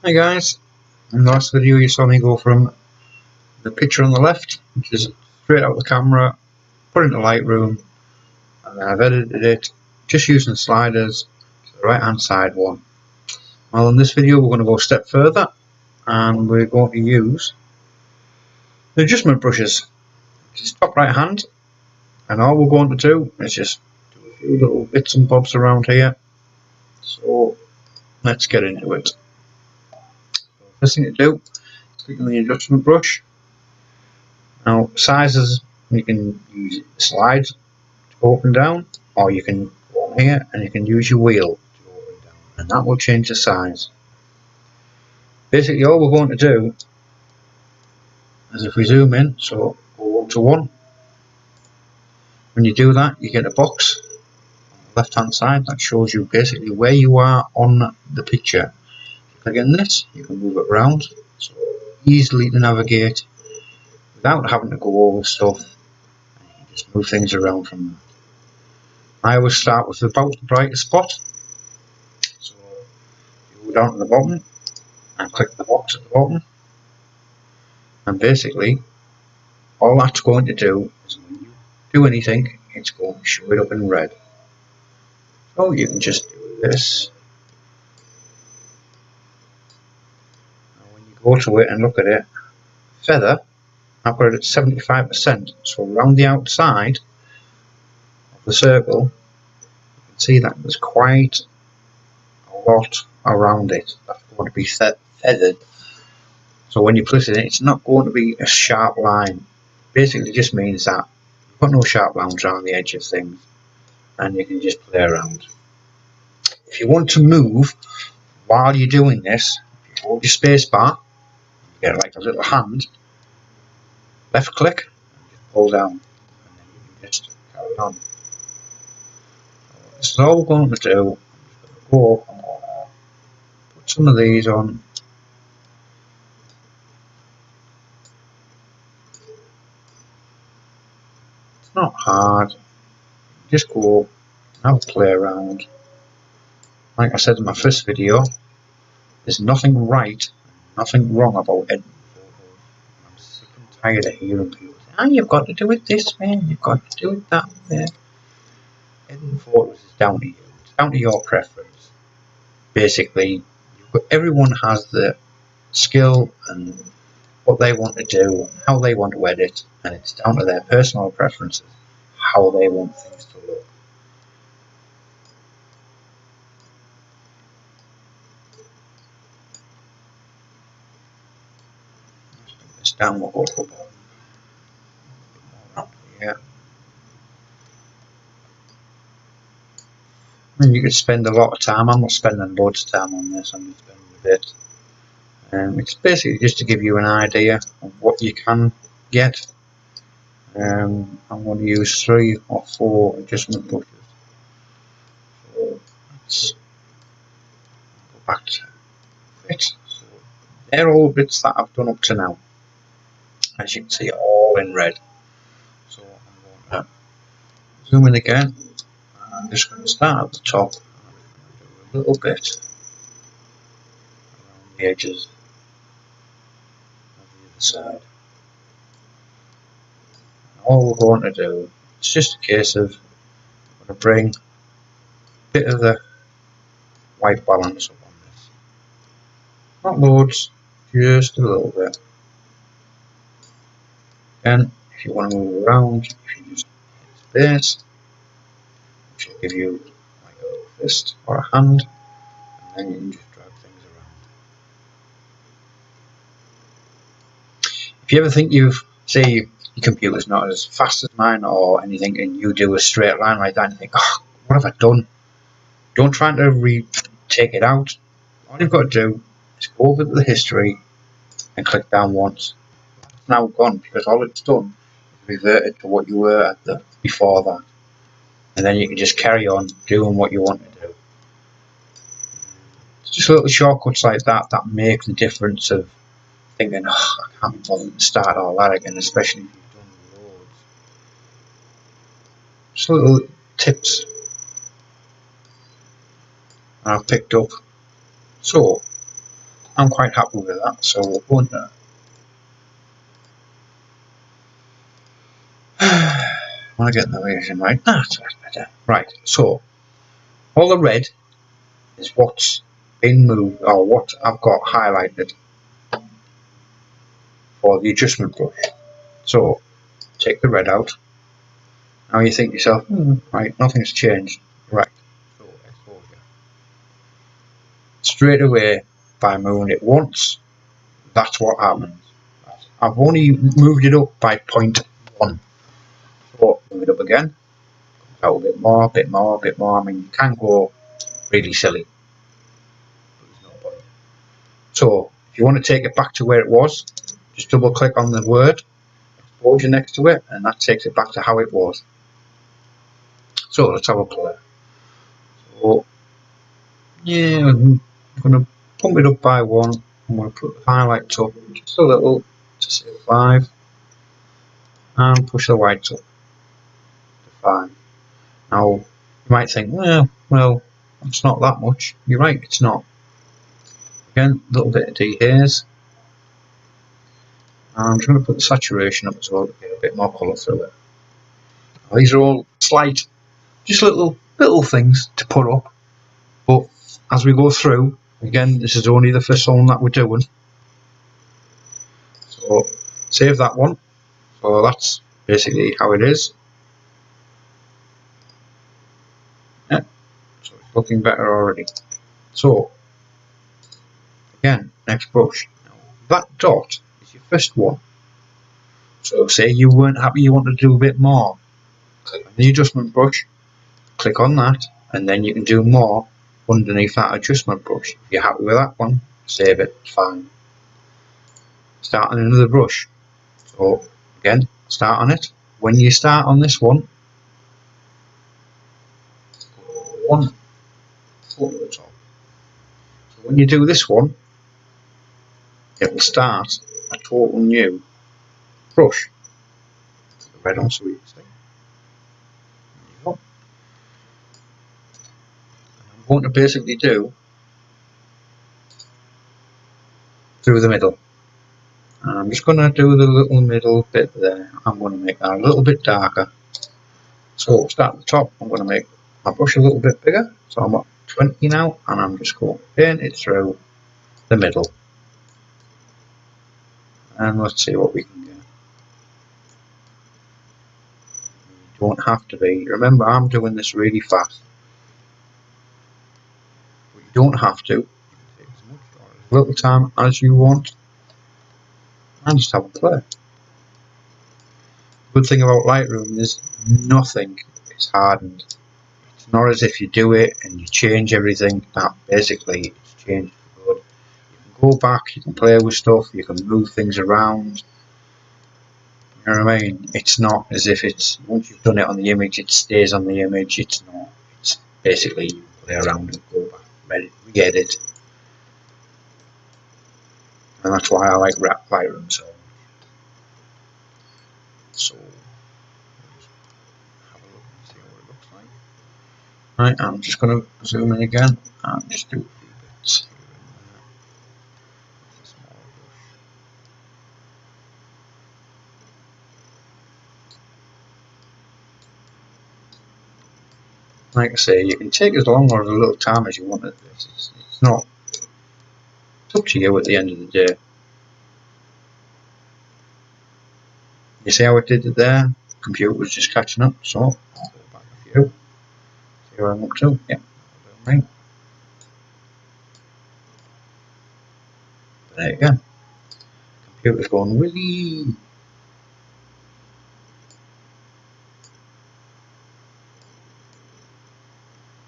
Hi guys, in the last video you saw me go from the picture on the left, which is straight out of the camera, put it into Lightroom, and then I've edited it just using sliders to the right hand side one. Well, in this video we're going to go a step further and we're going to use the adjustment brushes, which is top right hand, and all we're going to do is just do a few little bits and bobs around here. So let's get into it. First thing to do is click on the adjustment brush. Now sizes, you can use slides to go up and down, or you can go on here and you can use your wheel to go up and down, and that will change the size. Basically all we're going to do is, if we zoom in, so go 1 to 1, when you do that you get a box on the left hand side that shows you basically where you are on the picture. Click on this, you can move it around, so easily to navigate without having to go over stuff, and you can just move things around from that. I always start with about the brightest spot, so you go down to the bottom and click the box at the bottom, and basically all that's going to do is when you do anything, it's going to show it up in red. So you can just do this, and when you go to it and look at it, feather, I've got it at 75%, so around the outside of the circle you can see that there's quite a lot around it that's going to be feathered. So when you place it in, it's not going to be a sharp line. Basically just means that you've got no sharp lines around the edge of things and you can just play around. If you want to move while you're doing this, if you hold your space bar, you get like a little hand, left click, and just pull down, and then you can just carry on. So this is all we're going to do. I'm just going to go up and put some of these on. It's not hard, just go up, have a play around. Like I said in my first video, there's nothing right, nothing wrong about editing photos. I'm sick and tired of hearing people say, "Ah, you've got to do it this way, you've got to do it that way." Editing photos is down to you. It's down to your preference. Basically, everyone has the skill and what they want to do, and how they want to edit, and it's down to their personal preferences, how they want things to look. Let's bring this down, we'll go to the bottom. Around here. I mean, you could spend a lot of time. I'm not spending loads of time on this, I'm just spending a bit. It's basically just to give you an idea of what you can get. I'm going to use 3 or 4 adjustment brushes. So let's go back to fit. So they're all bits that I've done up to now. As you can see, all in red. So I'm going to zoom in again. I'm just going to start at the top. I'm going to do a little bit around the edges of the other side. And all we're going to do, it's just a case of I'm going to bring a bit of the white balance up on this. Not loads, just a little bit. Again, if you want to move around, if you just hit space, which will give you like a little fist or a hand, and then you can just drag things around. If you ever think say your computer's not as fast as mine or anything, and you do a straight line like that and you think, oh, what have I done? Don't try to take it out. All you've got to do is go over to the history and click down once. It's now gone because all it's done is reverted to what you were at before that. And then you can just carry on doing what you want to do. It's just little shortcuts like that that make the difference of thinking, oh, I can't be bothered to start all that again, especially if you've done loads. Just little tips I've picked up. So I'm quite happy with that, so we'll go into I want to get the version right. That's better. Right, so all the red is what's been moved, or what I've got highlighted for the adjustment brush. So take the red out. Now you think to yourself, right, nothing's changed. Right, so exposure. Straight away, if I move it once, that's what happens. I've only moved it up by 0.1. So move it up again, out a bit more, bit more, bit more. I mean, you can go really silly. There's no point. So if you want to take it back to where it was, just double click on the word exposure next to it, and that takes it back to how it was. So let's have a play. So yeah, I'm going to pump it up by 1. I'm going to put the highlights up just a little to say 5, and push the whites up to 5. Now you might think, well, it's not that much. You're right, it's not. Again, a little bit of dehaze. I'm just going to put the saturation up as well to get a bit more colour through it. Now, these are all slight, just little things to put up, but as we go through, again, this is only the first one that we're doing. So save that one. So that's basically how it is. Yeah, so it's looking better already. So again, next brush. Now, that dot is your first one. So say you weren't happy, you want to do a bit more. Click on the adjustment brush, click on that, and then you can do more underneath that adjustment brush. If you're happy with that one, save it, it's fine. Start on another brush. So again, start on it. When you start on this one foot at the top. So when you do this one, it will start a total new brush. The red on so you see. I'm going to basically do through the middle. I'm just going to do the little middle bit there. I'm going to make that a little bit darker. So start at the top. I'm going to make my brush a little bit bigger. So I'm at 20 now, and I'm just going to paint it through the middle. And let's see what we can get. You don't have to be. Remember, I'm doing this really fast. But you don't have to. Take as much or as little time as you want. And just have a play. Good thing about Lightroom is nothing is hardened. It's not as if you do it and you change everything. That basically it's changed for good. You can go back, you can play with stuff, you can move things around. You know what I mean? It's not as if it's once you've done it on the image, it stays on the image. It's not. It's basically you play around and go back, re-edit, and that's why I like Lightroom so much. So have a look and see what it looks like. Right, I'm just going to zoom in again and just do a few bits here and there. It's a small brush. Like I say, you can take as long or as little time as you want at this. It's not. It's up to you at the end of the day. You see how it did it there? The computer was just catching up, so I'll go back a few. See where I'm up to. Yeah, right. There you go. Computer's going really.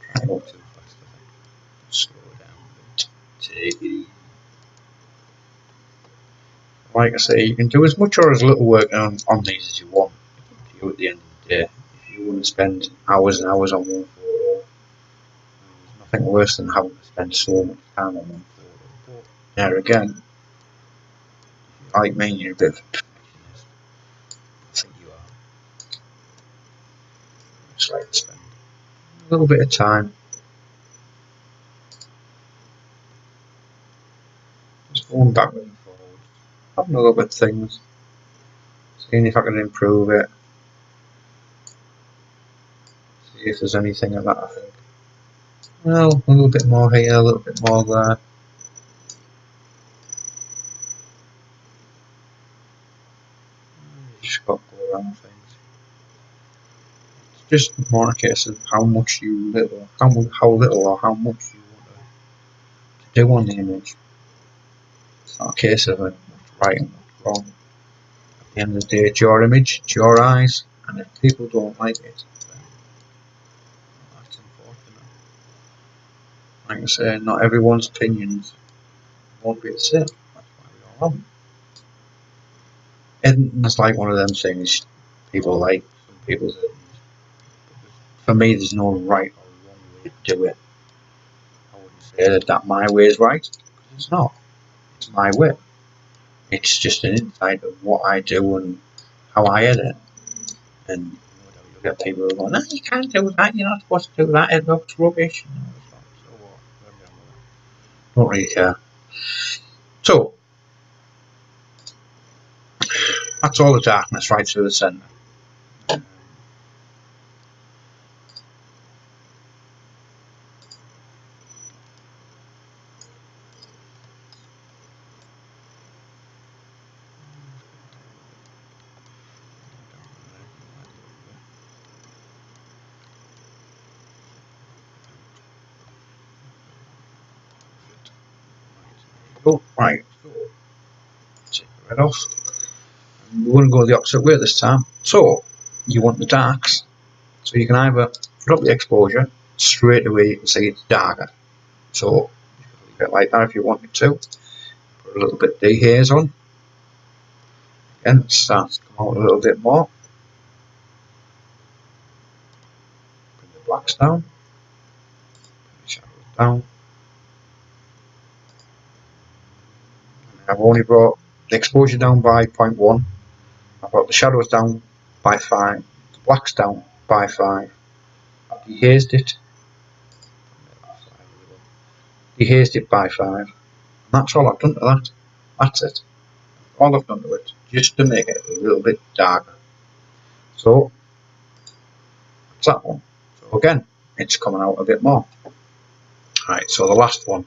Try not too fast, I think. Slow down a bit. Take it easy. Like I say, you can do as much or as little work on these as you want. It's up to you at the end of the day. If you want to spend hours and hours on one photo, there's nothing worse than having to spend so much time on one photo. But there again, like me, you're a bit of a perfectionist. I think you are. Just like to spend a little bit of time. Just going backwards and forwards, having a look at things, seeing if I can improve it, see if there's anything in that. I think, well, a little bit more here, a little bit more there. Just got to go around things. It's just more a case of how little or how much you want to do on the image. It's not a case of what's right and what's wrong. At the end of the day, it's your image, it's your eyes, and if people don't like it, then that's unfortunate. Like I say, not everyone's opinions won't be the same. That's why we all have them. And it's like one of them things people like, some people say. For me, there's no right or wrong way to do it. I wouldn't say that my way is right, because it's not. It's my way. It's just an insight of what I do and how I edit. And you'll get people who go, no, you can't do that, you're not supposed to do that, it looks rubbish. No, it's not. So what? Don't really care. So, that's all the darkness right through the centre. Oh, right, so take the red off. And we're going to go the opposite way this time. So, you want the darks, so you can either drop the exposure, straight away you can see it's darker. So, you can leave it like that if you wanted to. Put a little bit of dehaze on. Again, it starts to come out a little bit more. Bring the blacks down. Bring the shadows down. I've only brought the exposure down by 0.1. I've brought the shadows down by 5. The blacks down by 5. I've dehazed it. Dehazed it by 5. And that's all I've done to that. That's it. All I've done to it, just to make it a little bit darker. So, that's that one. So again, it's coming out a bit more. Right, so the last one.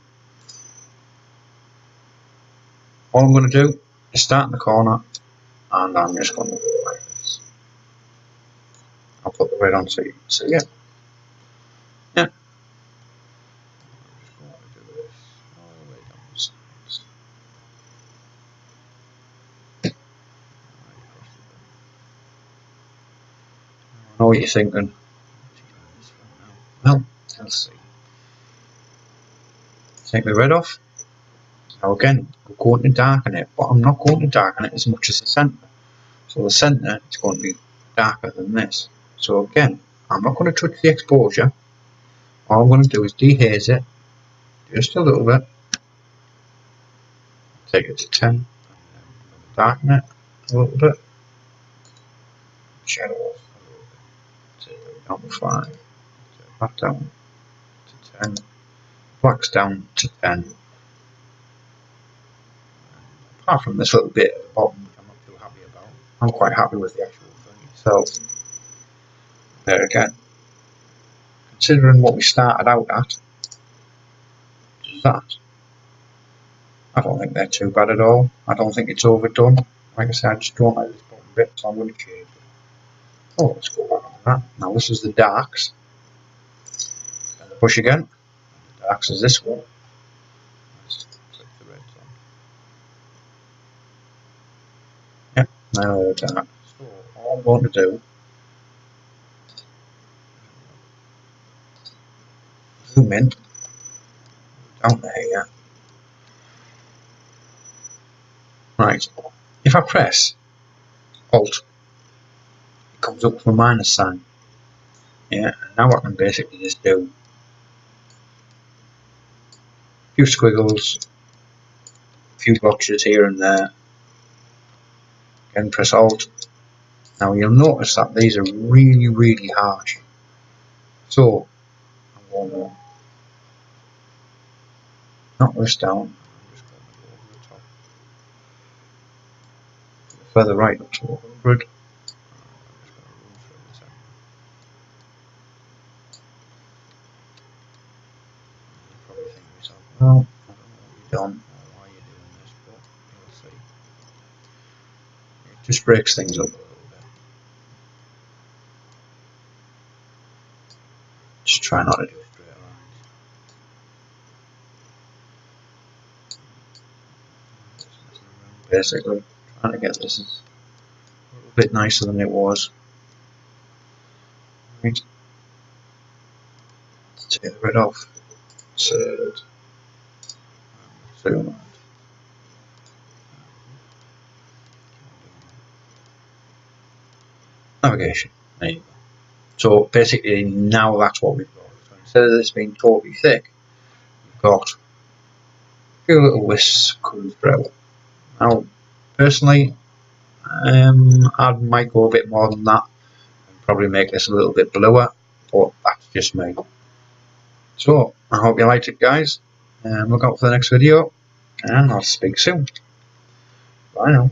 All I'm going to do is start in the corner, and I'm just going to go like this. I'll put the red on so you can see it. Yeah. I'm just going to do this all the way down the sides. I know what you're thinking. Well, let's see. Take the red off. Now again, I'm going to darken it, but I'm not going to darken it as much as the centre. So the centre is going to be darker than this. So again, I'm not going to touch the exposure. All I'm going to do is dehaze it just a little bit. Take it to 10. Darken it a little bit. Shadow off a little bit. Take it down to 5. Take that down to 10. Blacks down to 10. Apart from this little bit at the bottom, which I'm not too happy about. I'm quite happy with the actual thing itself. There again. Considering what we started out at, that, I don't think they're too bad at all. I don't think it's overdone. Like I said, I just don't like this bottom bit, so I'm going to change it. Oh, let's go back on that. Now this is the darks. And the brush again. The darks is this one. Let's click the reds on. Yep, now they're dark. So all I'm going to do, zoom in, down to here. Right, if I press Alt, it comes up with a minus sign. Yeah, and now I can basically just do a few squiggles, a few blotches here and there. Again, press Alt. Now you'll notice that these are really, really harsh. So I'm going to knock this down. I'm just going to go over the further right up to 100. Probably think to yourself, well, I don't know what you've done or why you're doing this, but you'll see. It just breaks things up a little bit. Just try not to do straight lines. Basically, trying to get this as a little bit nicer than it was. Right. Let's take the red off. Insert. Zoom. Navigation. There you go. So basically now that's what we've got. So instead of this being totally thick, we've got a few little wisps coming through. Now personally, I might go a bit more than that and probably make this a little bit bluer, but that's just me. So I hope you liked it, guys, and look out for the next video, and I'll speak soon. Bye now.